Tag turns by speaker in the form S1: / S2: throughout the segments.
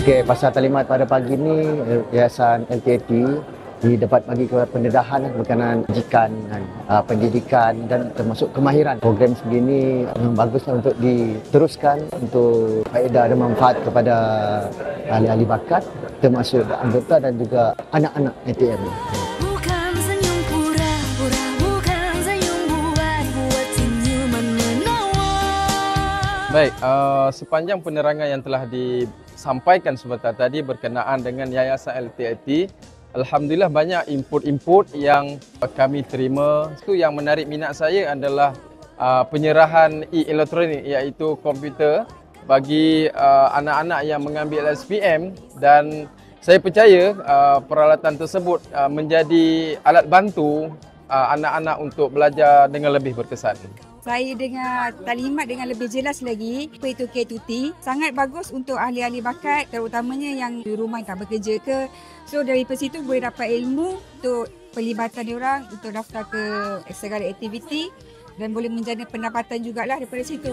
S1: Okey, pasal taklimat pada pagi ni, Yayasan LTAT dapat bagi pendedahan berkenaan pendidikan, pendidikan dan termasuk kemahiran. Program sebegini baguslah untuk diteruskan untuk faedah dan manfaat kepada ahli-ahli bakat termasuk anggota dan juga anak-anak LTAT.
S2: Baik, sepanjang penerangan yang telah disampaikan sebentar tadi berkenaan dengan Yayasan LTAT, alhamdulillah banyak input-input yang kami terima. Itu yang menarik minat saya adalah penyerahan e-elektronik iaitu komputer bagi anak-anak yang mengambil SPM, dan saya percaya peralatan tersebut menjadi alat bantu anak-anak untuk belajar dengan lebih berkesan.
S3: Saya dengar taklimat dengan lebih jelas lagi, apa itu K2T. Sangat bagus untuk ahli-ahli bakat, terutamanya yang di rumah tak bekerja ke. So dari situ boleh dapat ilmu untuk pelibatan diorang, untuk daftar ke segala aktiviti dan boleh menjana pendapatan jugalah daripada situ.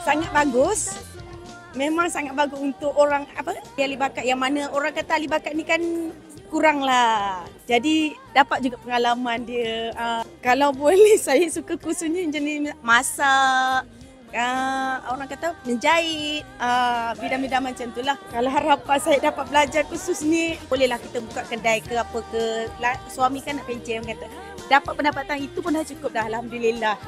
S4: Sangat bagus. Memang sangat bagus untuk orang ahli bakat, yang mana orang kata ahli bakat ni kan kurang lah. Jadi dapat juga pengalaman dia. Kalau boleh saya suka khususnya jenis masak, orang kata menjahit, bidang-bidang macam tu lah. Kalau harapan saya dapat belajar khusus ni, bolehlah kita buka kedai ke apa ke. Suami kan nak pencen kata. Dapat pendapatan itu pun dah cukup dah, alhamdulillah.